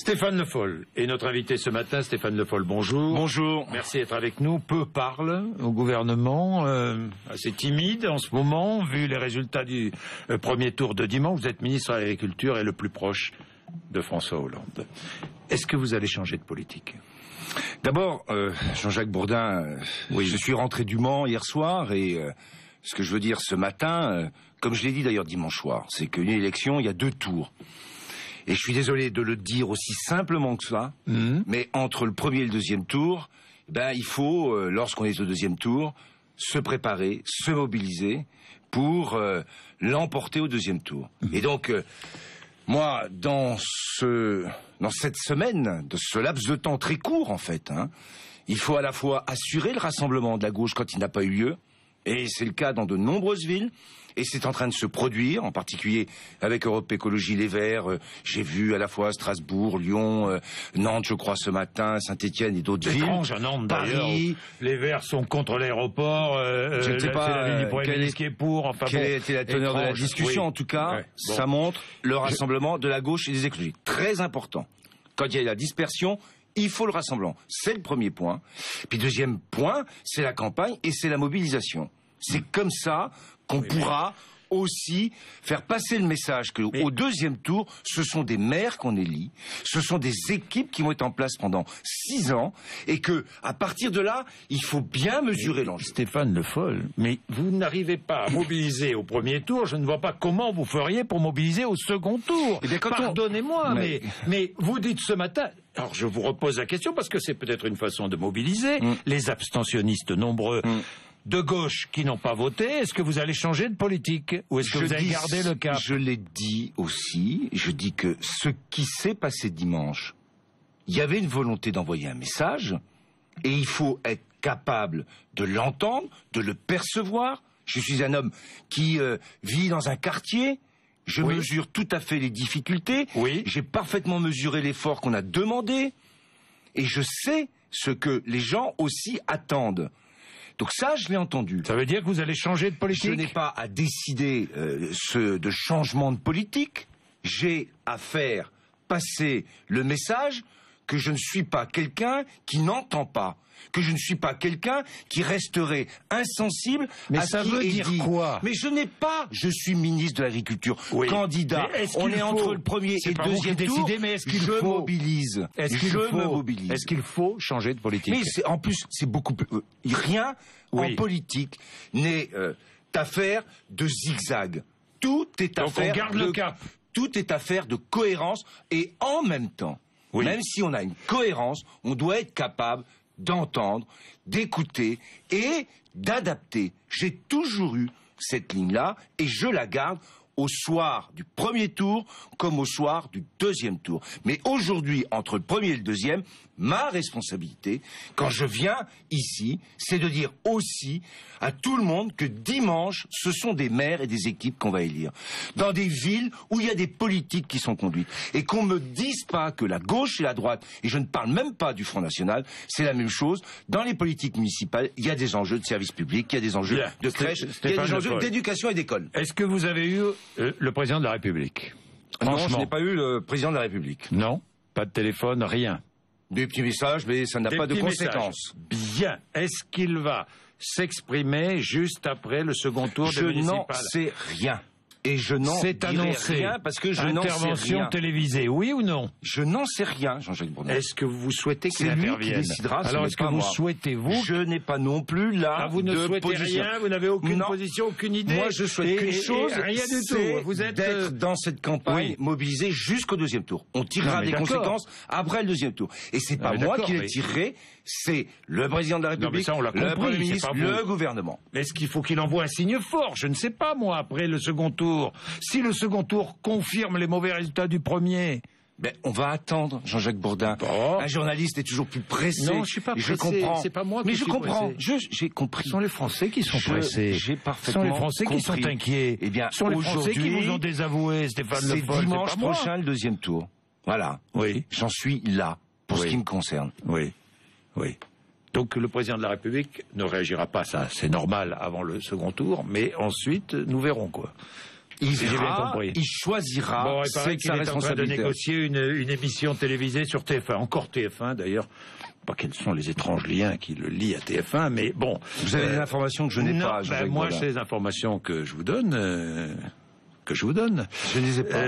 Stéphane Le Foll est notre invité ce matin. Stéphane Le Foll, bonjour. Bonjour. Merci d'être avec nous. Peu parle au gouvernement, assez timide en ce moment, vu les résultats du premier tour de dimanche. Vous êtes ministre de l'Agriculture et le plus proche de François Hollande. Est-ce que vous allez changer de politique ? D'abord, Jean-Jacques Bourdin, oui. Je suis rentré du Mans hier soir et ce que je veux dire ce matin, comme je l'ai dit d'ailleurs dimanche soir, c'est qu'une élection, il y a 2 tours. Et je suis désolé de le dire aussi simplement que ça, mais entre le premier et le deuxième tour, il faut, lorsqu'on est au deuxième tour, se préparer, se mobiliser pour l'emporter au deuxième tour. Et donc, moi, dans cette semaine, de ce laps de temps très court en fait, il faut à la fois assurer le rassemblement de la gauche quand il n'a pas eu lieu, et c'est le cas dans de nombreuses villes, et c'est en train de se produire, en particulier avec Europe Écologie Les Verts. J'ai vu à la fois Strasbourg, Lyon, Nantes, je crois, ce matin, Saint-Étienne et d'autres villes. Étrange à Nantes, Paris. Les Verts sont contre l'aéroport. Je ne sais pas qui est pour. Enfin, quelle était la teneur de la discussion. Oui. En tout cas, ça montre le rassemblement de la gauche et des écologistes. Très important. Quand il y a la dispersion, il faut le rassemblement. C'est le premier point. Puis deuxième point, c'est la campagne et c'est la mobilisation. C'est comme ça qu'on pourra aussi faire passer le message que au deuxième tour, ce sont des maires qu'on élit, ce sont des équipes qui vont être en place pendant 6 ans, et que à partir de là, il faut bien mesurer l'enjeu. Stéphane Le Foll, mais vous n'arrivez pas à mobiliser au premier tour, je ne vois pas comment vous feriez pour mobiliser au second tour. Pardonnez-moi, mais vous dites ce matin... Alors je vous repose la question parce que c'est peut-être une façon de mobiliser les abstentionnistes nombreux de gauche qui n'ont pas voté. Est-ce que vous allez changer de politique ou est-ce que vous allez garder le cap ? Je l'ai dit aussi, je dis que ce qui s'est passé dimanche, il y avait une volonté d'envoyer un message et il faut être capable de l'entendre, de le percevoir. Je suis un homme qui vit dans un quartier. Je mesure tout à fait les difficultés. J'ai parfaitement mesuré l'effort qu'on a demandé. Et je sais ce que les gens aussi attendent. Donc ça, je l'ai entendu. Ça veut dire que vous allez changer de politique ? Je n'ai pas à décider de changement de politique. J'ai à faire passer le message que je ne suis pas quelqu'un qui n'entend pas, que je ne suis pas quelqu'un qui resterait insensible à ce qui est dit. Mais ça veut dire quoi ? Mais je n'ai pas, je suis ministre de l'Agriculture, candidat. On est entre le premier et le deuxième tour, je mobilise. Est-ce qu'il faut changer de politique ? Mais en plus, c'est beaucoup plus... rien en politique n'est affaire de zigzag. Tout est affaire de cohérence et en même temps, même si on a une cohérence, on doit être capable d'entendre, d'écouter et d'adapter. J'ai toujours eu cette ligne-là et je la garde au soir du premier tour comme au soir du deuxième tour. Mais aujourd'hui, entre le premier et le deuxième, ma responsabilité, quand je viens ici, c'est de dire aussi à tout le monde que dimanche, ce sont des maires et des équipes qu'on va élire. Dans des villes où il y a des politiques qui sont conduites. Et qu'on me dise pas que la gauche et la droite, et je ne parle même pas du Front National, c'est la même chose. Dans les politiques municipales, il y a des enjeux de services publics, il y a des enjeux de crèches, il y a des enjeux d'éducation et d'école. Est-ce que vous avez eu le président de la République ? Non, je n'ai pas eu le président de la République. Non ? Pas de téléphone, rien. Des petits messages, mais ça n'a pas de conséquences. Bien. Est-ce qu'il va s'exprimer juste après le second tour des municipales ? Je n'en sais rien. Et je n'en dirai rien parce que je n'en sais rien. Intervention télévisée, oui ou non ? Je n'en sais rien, Jean-Jacques Bourdin. Est-ce que vous souhaitez qu'il intervienne ? C'est lui qui décidera. Alors est-ce que vous souhaitez, vous ? Je n'ai pas non plus là vous ne souhaitez position. Rien, vous n'avez aucune position, aucune idée. Moi, je souhaite qu'une chose, rien du tout. Vous êtes d'être dans cette campagne mobilisé jusqu'au deuxième tour. On tirera des conséquences après le deuxième tour. Et c'est pas moi qui les tirerai, c'est le président de la République, le Premier ministre, le gouvernement. Est-ce qu'il faut qu'il envoie un signe fort ? Je ne sais pas, moi, après le second tour. Si le second tour confirme les mauvais résultats du premier... Ben, on va attendre, Jean-Jacques Bourdin. Un journaliste est toujours plus pressé. Non, je suis pas pressé. Je comprends. C'est pas moi qui suis suis comprends. J'ai compris. Ce sont les Français qui sont pressés. J'ai parfaitement compris. Ce sont les Français qui sont inquiets. Eh bien, ce sont les Français qui vous ont désavoué, Stéphane Le Foll. C'est dimanche prochain, le deuxième tour. Voilà. Oui. J'en suis là, pour ce qui me concerne. Oui. Donc le président de la République ne réagira pas, ça c'est normal, avant le second tour, mais ensuite nous verrons quoi. Il verra, il choisira. Bon, il paraît qu'il est en train de négocier une émission télévisée sur TF1, encore TF1 d'ailleurs. Pas quels sont les étranges liens qui le lient à TF1, mais bon. Vous avez des informations que je n'ai pas. Moi, c'est les informations que je vous donne. Je ne les ai pas.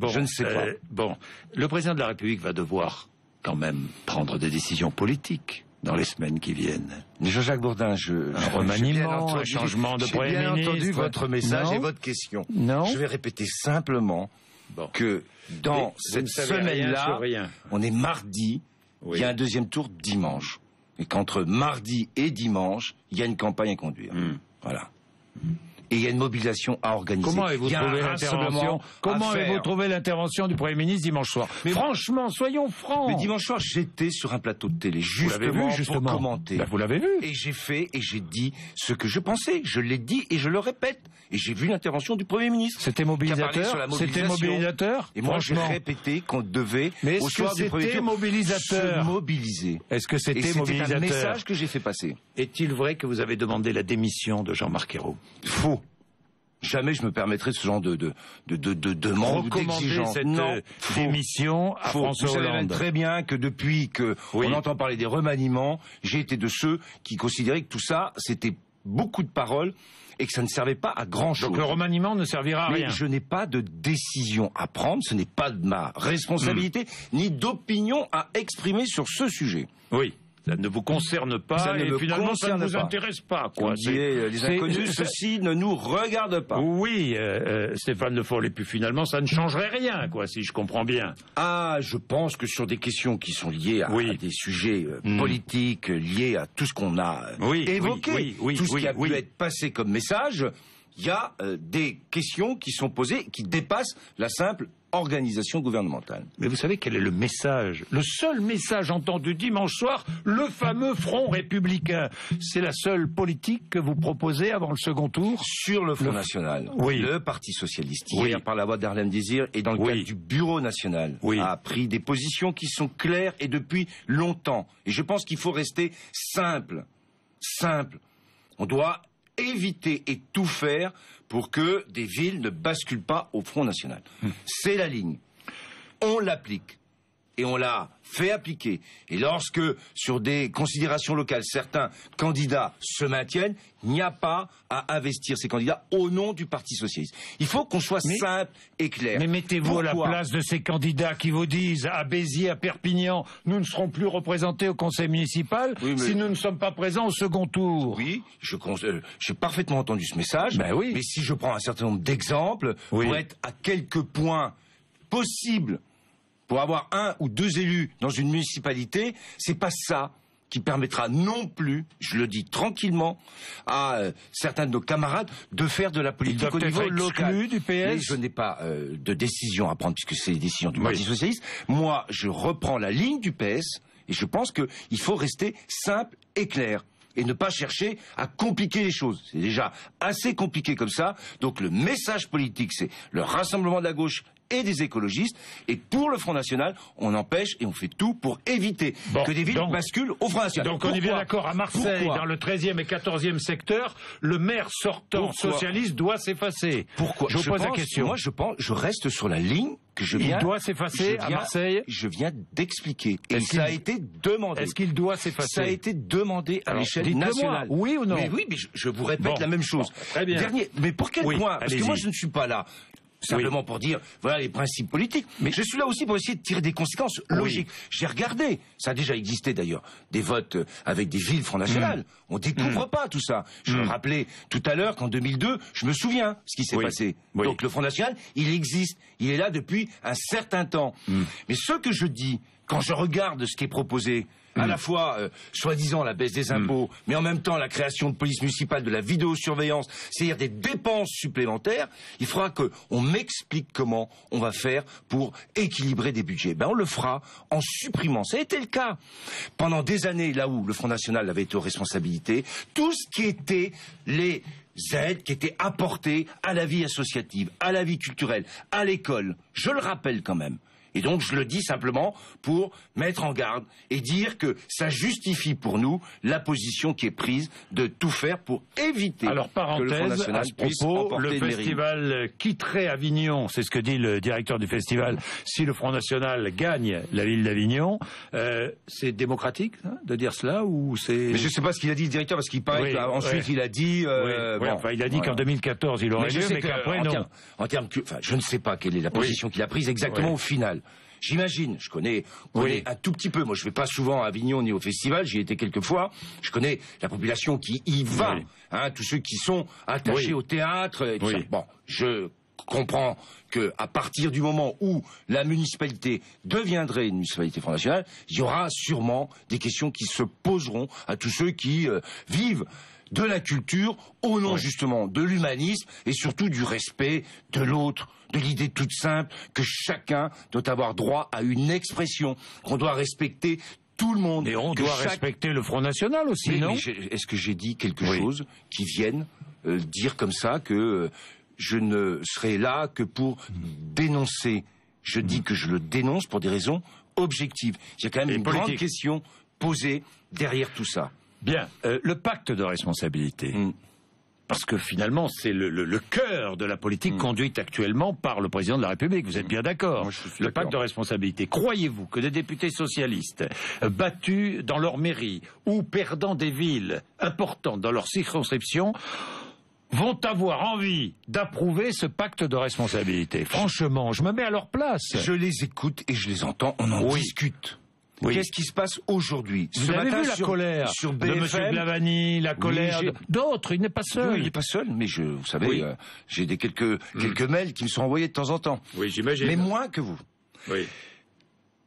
Je ne sais pas. Bon, le président de la République va devoir quand même prendre des décisions politiques dans les semaines qui viennent. Mais Jean-Jacques Bourdin, un remaniement, un changement de Premier ministre. J'ai bien entendu votre message et votre question. Non. Je vais répéter simplement que dans cette semaine-là, on est mardi, il y a un deuxième tour dimanche. Et qu'entre mardi et dimanche, il y a une campagne à conduire. Voilà. Et il y a une mobilisation à organiser. Comment avez-vous trouvé l'intervention du Premier ministre dimanche soir? Mais franchement, soyons francs. Mais dimanche soir, j'étais sur un plateau de télé, justement pour commenter. Vous l'avez vu. Et j'ai fait et j'ai dit ce que je pensais. Je l'ai dit et je le répète. Et j'ai vu l'intervention du Premier ministre. C'était mobilisateur. C'était mobilisateur. Et moi, j'ai répété qu'on devait, au soir du premier tour, se mobiliser. Est-ce que c'était mobilisateur? C'était un message que j'ai fait passer. Est-il vrai que vous avez demandé la démission de Jean-Marc Ayrault? Faux. Jamais je me permettrais ce genre de demande ou d'exigence. Cette démission à François Hollande. Vous savez très bien que depuis que on entend parler des remaniements, j'ai été de ceux qui considéraient que tout ça, c'était beaucoup de paroles et que ça ne servait pas à grand-chose. Donc le remaniement ne servira à rien. Mais je n'ai pas de décision à prendre, ce n'est pas de ma responsabilité, ni d'opinion à exprimer sur ce sujet. Oui. Ça ne vous concerne pas, ça et finalement ça ne vous intéresse pas. Quoi. Les inconnus, ceci ne nous regarde pas. Oui, Stéphane Le Foll, et puis finalement ça ne changerait rien, quoi, si je comprends bien. Ah, je pense que sur des questions qui sont liées à des sujets politiques, liés à tout ce qu'on a évoqué, tout ce qui a pu être passé comme message, il y a des questions qui sont posées qui dépassent la simple organisation gouvernementale. Mais vous savez quel est le message? Le seul message entendu dimanche soir, le fameux Front républicain. C'est la seule politique que vous proposez avant le second tour? Sur le Front National, le Parti Socialiste, hier par la voix d'Harlem Désir et dans le cadre du Bureau National, a pris des positions qui sont claires et depuis longtemps. Et je pense qu'il faut rester simple. Simple. On doit éviter et tout faire pour que des villes ne basculent pas au Front National. C'est la ligne. On l'applique. Et on l'a fait appliquer. Et lorsque, sur des considérations locales, certains candidats se maintiennent, il n'y a pas à investir ces candidats au nom du Parti Socialiste. Il faut qu'on soit simple et clair. Mais mettez-vous à la place de ces candidats qui vous disent, à Béziers, à Perpignan, nous ne serons plus représentés au conseil municipal si nous ne sommes pas présents au second tour. Oui, j'ai parfaitement entendu ce message. Mais si je prends un certain nombre d'exemples, pour être à quelques points possibles, pour avoir un ou deux élus dans une municipalité, c'est pas ça qui permettra non plus, je le dis tranquillement, à certains de nos camarades de faire de la politique au niveau local. Du PS. Mais je n'ai pas de décision à prendre puisque c'est les décisions du Parti Socialiste. Moi, je reprends la ligne du PS et je pense qu'il faut rester simple et clair. Et ne pas chercher à compliquer les choses. C'est déjà assez compliqué comme ça. Donc le message politique, c'est le rassemblement de la gauche et des écologistes. Et pour le Front National, on empêche et on fait tout pour éviter que des villes basculent au Front National. Donc on est bien d'accord, à Marseille, dans le 13e et 14e secteur, le maire sortant socialiste doit s'effacer. Pourquoi? Je vous pose la question. Moi, je reste sur la ligne que je viens... Il doit s'effacer à Marseille? Je viens d'expliquer. Et ça a été demandé. Est-ce qu'il doit s'effacer? Ça a été demandé à l'échelle nationale. Oui ou non? Mais je vous répète la même chose. Très bien. Mais pour quel point? Parce que moi, je ne suis pas là simplement pour dire, voilà les principes politiques. Mais je suis là aussi pour essayer de tirer des conséquences logiques. J'ai regardé, ça a déjà existé d'ailleurs, des votes avec des villes Front National. On découvre pas tout ça. Je le rappelais tout à l'heure qu'en 2002, je me souviens ce qui s'est passé. Donc le Front National, il existe. Il est là depuis un certain temps. Mais ce que je dis, quand je regarde ce qui est proposé, à la fois, soi-disant, la baisse des impôts, mais en même temps la création de police municipale, de la vidéosurveillance, c'est-à-dire des dépenses supplémentaires, il faudra qu'on m'explique comment on va faire pour équilibrer des budgets. On le fera en supprimant. Ça a été le cas. Pendant des années, là où le Front National avait été aux responsabilités, tout ce qui était les aides qui étaient apportées à la vie associative, à la vie culturelle, à l'école, je le rappelle quand même, Et donc je le dis simplement pour mettre en garde et dire que ça justifie pour nous la position qui est prise de tout faire pour éviter alors, que le Front National à ce propos, le festival quitterait Avignon, c'est ce que dit le directeur du festival, si le Front National gagne la ville d'Avignon. C'est démocratique hein, de dire cela ou c'est... Mais je ne sais pas ce qu'il a dit le directeur parce qu'il paraît qu'ensuite il a dit... enfin, il a dit qu'en 2014 il aurait lieu, mais qu'après non. Je ne sais pas quelle est la position qu'il a prise exactement au final. J'imagine, je connais un tout petit peu. Moi, je vais pas souvent à Avignon ni au festival. J'y ai été quelques fois. Je connais la population qui y va, hein, tous ceux qui sont attachés au théâtre. Et tout ça. Bon, je comprends que à partir du moment où la municipalité deviendrait une municipalité Front National, il y aura sûrement des questions qui se poseront à tous ceux qui vivent de la culture au nom justement de l'humanisme et surtout du respect de l'autre, de l'idée toute simple que chacun doit avoir droit à une expression, qu'on doit respecter tout le monde. Et on doit respecter le Front National aussi, non ? Est-ce que j'ai dit quelque chose qui vienne dire comme ça que je ne serai là que pour dénoncer ? Je dis que je le dénonce pour des raisons objectives. Il y a quand même une grande question posée derrière tout ça. Bien, le pacte de responsabilité, parce que finalement c'est le cœur de la politique conduite actuellement par le président de la République, vous êtes bien d'accord ? Le pacte de responsabilité, croyez-vous que des députés socialistes battus dans leur mairie ou perdant des villes importantes dans leur circonscription vont avoir envie d'approuver ce pacte de responsabilité ? Franchement, je me mets à leur place. Je les écoute et je les entends, on en discute. Qu'est-ce qui se passe aujourd'hui ? Vous avez vu la colère sur BFM, de M. Glavany, la colère d'autres, il n'est pas seul. Oui, il n'est pas seul, mais vous savez, j'ai quelques mails qui me sont envoyés de temps en temps. Oui, j'imagine. Mais moins que vous. Oui.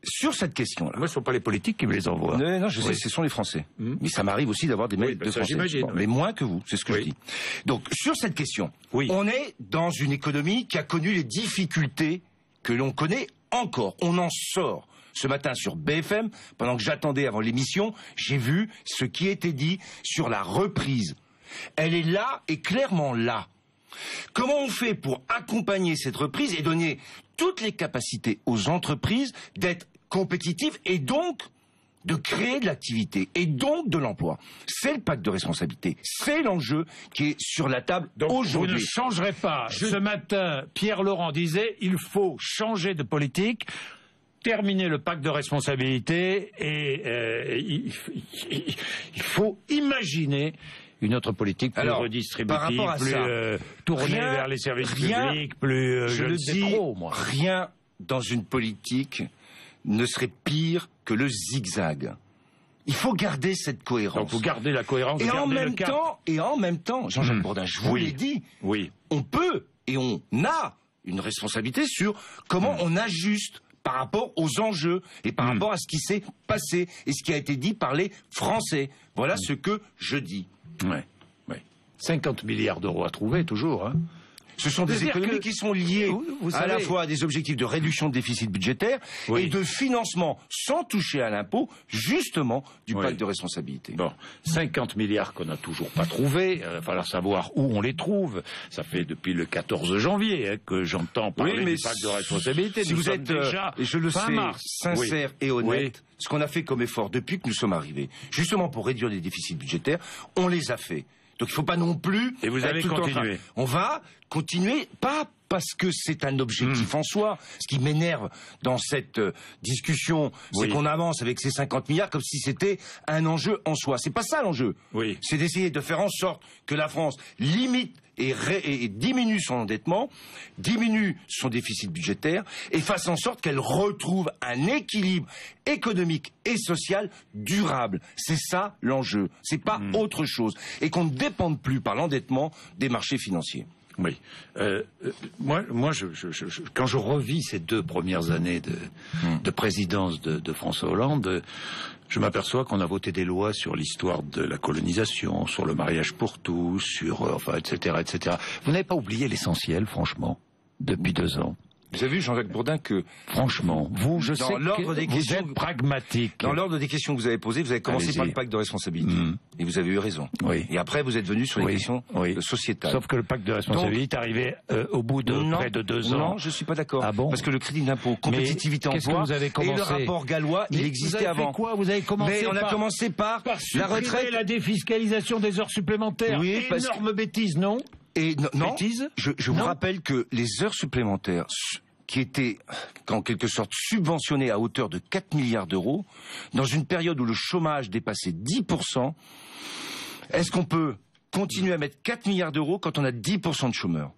Sur cette question-là. Moi, ce ne sont pas les politiques qui me les envoient. Non, je sais, ce sont les Français. Mais ça m'arrive aussi d'avoir des mails de Français. J'imagine. Mais moins que vous, c'est ce que je dis. Donc, sur cette question, on est dans une économie qui a connu les difficultés que l'on connaît encore. On en sort. Ce matin sur BFM, pendant que j'attendais avant l'émission, j'ai vu ce qui était dit sur la reprise. Elle est là et clairement là. Comment on fait pour accompagner cette reprise et donner toutes les capacités aux entreprises d'être compétitives et donc de créer de l'activité et donc de l'emploi? C'est le pacte de responsabilité. C'est l'enjeu qui est sur la table aujourd'hui. Vous ne changerez pas. Ce matin, Pierre Laurent disait il faut changer de politique, terminer le pacte de responsabilité et il faut imaginer une autre politique plus redistributive, plus tournée vers les services publics, plus... je le dis, rien dans une politique ne serait pire que le zigzag. Il faut garder cette cohérence. Donc vous gardez la cohérence, et en même temps, Jean-Jacques Bourdin, je vous l'ai dit, on peut et on a une responsabilité sur comment on ajuste par rapport aux enjeux et par rapport à ce qui s'est passé et ce qui a été dit par les Français. Voilà ce que je dis. 50 milliards d'euros à trouver, toujours. Hein. Ce sont des économies qui sont liées à la fois à des objectifs de réduction de déficit budgétaire et de financement sans toucher à l'impôt, justement, du pacte de responsabilité. Bon, 50 milliards qu'on n'a toujours pas trouvés, il va falloir savoir où on les trouve. Ça fait depuis le 14 janvier que j'entends parler du pacte de responsabilité. Si vous êtes déjà, et je le sais, sincère et honnête, ce qu'on a fait comme effort depuis que nous sommes arrivés, justement pour réduire les déficits budgétaires, on les a fait. Donc il ne faut pas non plus... Et vous allez continuer. On va continuer, pas parce que c'est un objectif en soi. Ce qui m'énerve dans cette discussion, c'est qu'on avance avec ces 50 milliards comme si c'était un enjeu en soi. C'est pas ça l'enjeu. C'est d'essayer de faire en sorte que la France limite et diminue son endettement, diminue son déficit budgétaire et fasse en sorte qu'elle retrouve un équilibre économique et social durable. C'est ça l'enjeu. C'est pas autre chose. Et qu'on ne dépende plus par l'endettement des marchés financiers. Oui. Moi, quand je revis ces 2 premières années de présidence de François Hollande, je m'aperçois qu'on a voté des lois sur l'histoire de la colonisation, sur le mariage pour tous, sur, etc., etc. Vous n'avez pas oublié l'essentiel, franchement, depuis 2 ans. Vous avez vu, Jean-Jacques Bourdin, que... Franchement, vous, je sais que vous êtes pragmatique. Dans l'ordre des questions que vous avez posées, vous avez commencé par le pacte de responsabilité. Et vous avez eu raison. Oui. Et après, vous êtes venu sur les questions sociétales. Sauf que le pacte de responsabilité est arrivé au bout de près de 2 ans. Non, je suis pas d'accord. Ah bon? Parce que le crédit d'impôt, compétitivité emploi, et le rapport Gallois, il existait avant. Vous avez commencé on a commencé par la retraite. La défiscalisation des heures supplémentaires. Oui, énorme bêtise, non? Et non, je vous rappelle que les heures supplémentaires qui étaient en quelque sorte subventionnées à hauteur de 4 milliards d'euros, dans une période où le chômage dépassait 10%, est-ce qu'on peut continuer à mettre 4 milliards d'euros quand on a 10% de chômeurs?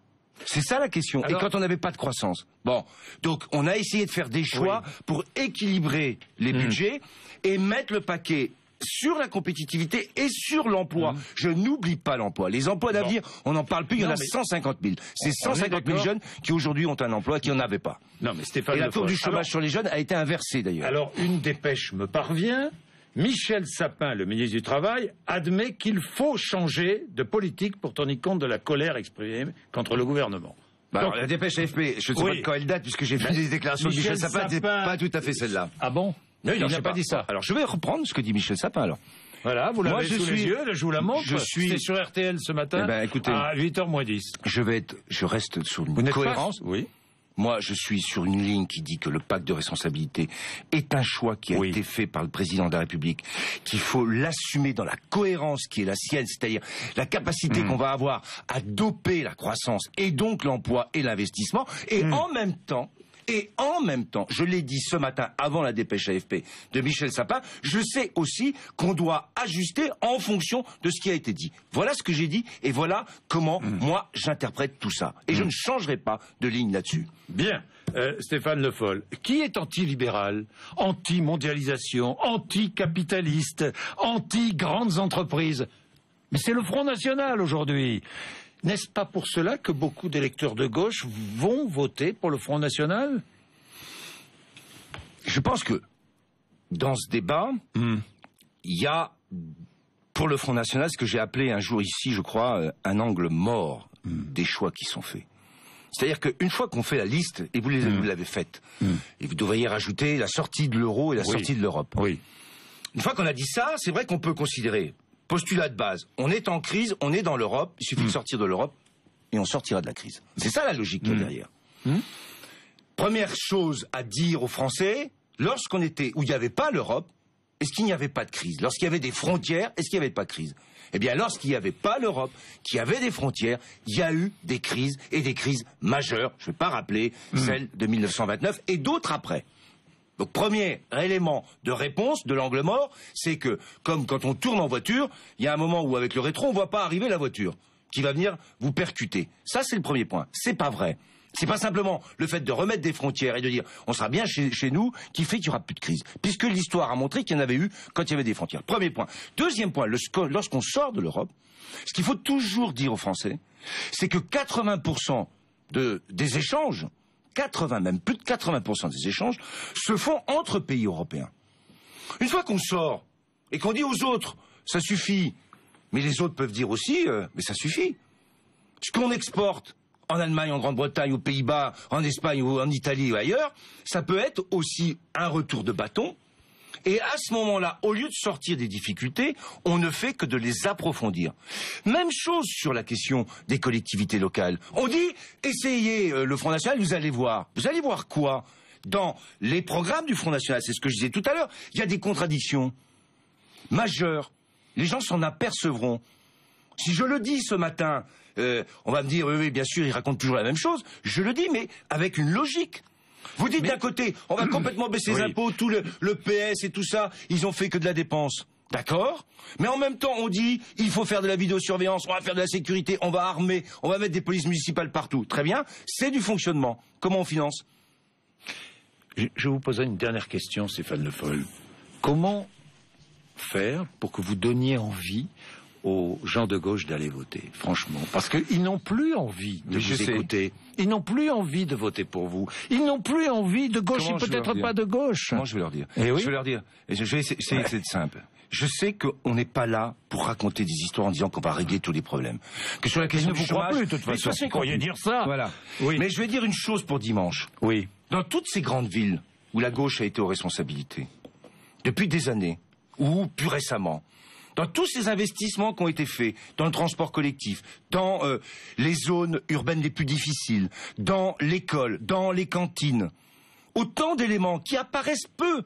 C'est ça la question. Alors, et quand on n'avait pas de croissance. Bon, donc on a essayé de faire des choix pour équilibrer les budgets et mettre le paquet sur la compétitivité et sur l'emploi. Je n'oublie pas l'emploi. Les emplois d'avenir, on n'en parle plus, il y en a 150 000. C'est 150 000 jeunes qui aujourd'hui ont un emploi qui n'en avaient pas. Non, mais Stéphane, et la courbe du chômage sur les jeunes a été inversée d'ailleurs. Alors, une dépêche me parvient. Michel Sapin, le ministre du Travail, admet qu'il faut changer de politique pour tenir compte de la colère exprimée contre le gouvernement. Donc, alors, la dépêche AFP, je ne sais pas de quand elle date, puisque j'ai vu des déclarations de Michel Sapin, c'est pas tout à fait celle-là. Ah bon? Non, il n'a pas dit ça. Alors, je vais reprendre ce que dit Michel Sapin, alors. Voilà, vous l'avez sous les yeux, je vous la montre. C'était sur RTL ce matin, écoutez, à 8h moins 10. Je reste sur une cohérence. Oui. Moi, je suis sur une ligne qui dit que le pacte de responsabilité est un choix qui a été fait par le président de la République, qu'il faut l'assumer dans la cohérence qui est la sienne, c'est-à-dire la capacité qu'on va avoir à doper la croissance et donc l'emploi et l'investissement, et en même temps, je l'ai dit ce matin avant la dépêche AFP de Michel Sapin, je sais aussi qu'on doit ajuster en fonction de ce qui a été dit. Voilà ce que j'ai dit et voilà comment moi j'interprète tout ça. Et je ne changerai pas de ligne là-dessus. Bien. Stéphane Le Foll, qui est anti-libéral, anti-mondialisation, anti-capitaliste, anti-grandes entreprises? Mais c'est le Front National aujourd'hui. N'est-ce pas pour cela que beaucoup d'électeurs de gauche vont voter pour le Front National? Je pense que dans ce débat, il y a pour le Front National ce que j'ai appelé un jour ici, je crois, un angle mort des choix qui sont faits. C'est-à-dire qu'une fois qu'on fait la liste, et vous l'avez faite, et vous devriez rajouter la sortie de l'euro et la sortie de l'Europe. Oui. Une fois qu'on a dit ça, c'est vrai qu'on peut considérer... Postulat de base, on est en crise, on est dans l'Europe, il suffit de sortir de l'Europe et on sortira de la crise. C'est ça la logique qu'il y a derrière. Première chose à dire aux Français, lorsqu'on était où il n'y avait pas l'Europe, est-ce qu'il n'y avait pas de crise? Lorsqu'il y avait des frontières, est-ce qu'il n'y avait pas de crise? Eh bien, lorsqu'il n'y avait pas l'Europe, qu'il y avait des frontières, il y a eu des crises et des crises majeures. Je ne vais pas rappeler celle de 1929 et d'autres après. Donc, premier élément de réponse de l'angle mort, c'est que, comme quand on tourne en voiture, il y a un moment où, avec le rétro, on ne voit pas arriver la voiture, qui va venir vous percuter. Ça, c'est le premier point. C'est pas vrai. C'est pas simplement le fait de remettre des frontières et de dire, on sera bien chez nous, qui fait qu'il n'y aura plus de crise. Puisque l'histoire a montré qu'il y en avait eu quand il y avait des frontières. Premier point. Deuxième point, lorsqu'on sort de l'Europe, ce qu'il faut toujours dire aux Français, c'est que 80% des échanges, même plus de 80% des échanges, se font entre pays européens. Une fois qu'on sort, et qu'on dit aux autres, ça suffit, mais les autres peuvent dire aussi, mais ça suffit. Ce qu'on exporte en Allemagne, en Grande-Bretagne, aux Pays-Bas, en Espagne ou en Italie ou ailleurs, ça peut être aussi un retour de bâton. Et à ce moment-là, au lieu de sortir des difficultés, on ne fait que de les approfondir. Même chose sur la question des collectivités locales. On dit, essayez le Front National, vous allez voir. Vous allez voir quoi? Dans les programmes du Front National, c'est ce que je disais tout à l'heure, il y a des contradictions majeures. Les gens s'en apercevront. Si je le dis ce matin, on va me dire, oui, bien sûr, ils racontent toujours la même chose. Je le dis, mais avec une logique. Vous dites d'un côté, on va complètement baisser les impôts, tout le PS et tout ça, ils ont fait que de la dépense. D'accord? Mais en même temps, on dit, il faut faire de la vidéosurveillance, on va faire de la sécurité, on va armer, on va mettre des polices municipales partout. Très bien, c'est du fonctionnement. Comment on finance? Je vous poserai une dernière question, Stéphane Le Foll. Comment faire pour que vous donniez envie aux gens de gauche d'aller voter, franchement? Parce qu'ils n'ont plus envie de vous écouter. Ils n'ont plus envie de voter pour vous. Ils n'ont plus envie de gauche et peut-être pas de gauche. Moi, je vais leur dire. Je vais leur dire. C'est simple. Je sais qu'on n'est pas là pour pour raconter des histoires en disant qu'on va régler tous les problèmes. Que sur la question du chômage, plus, de toute façon. Vous pourriez dire ça. Voilà. Oui. Mais je vais dire une chose pour dimanche. Oui. Dans toutes ces grandes villes où la gauche a été aux responsabilités, depuis des années, ou plus récemment, dans tous ces investissements qui ont été faits, dans le transport collectif, dans les zones urbaines les plus difficiles, dans l'école, dans les cantines, autant d'éléments qui apparaissent peu,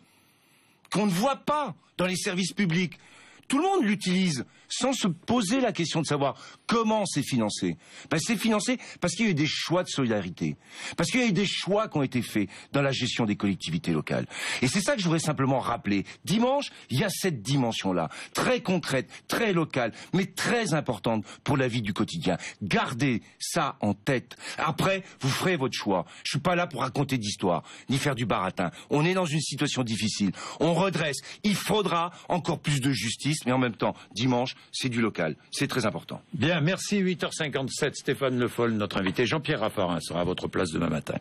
qu'on ne voit pas dans les services publics. Tout le monde l'utilise sans se poser la question de savoir comment c'est financé. C'est financé parce qu'il y a eu des choix de solidarité, parce qu'il y a eu des choix qui ont été faits dans la gestion des collectivités locales. Et c'est ça que je voudrais simplement rappeler. Dimanche, il y a cette dimension-là, très concrète, très locale, mais très importante pour la vie du quotidien. Gardez ça en tête. Après, vous ferez votre choix. Je suis pas là pour raconter d'histoire, ni faire du baratin. On est dans une situation difficile. On redresse. Il faudra encore plus de justice, mais en même temps, dimanche, c'est du local. C'est très important. Bien, merci. 8h57, Stéphane Le Foll, notre invité. Jean-Pierre Raffarin sera à votre place demain matin.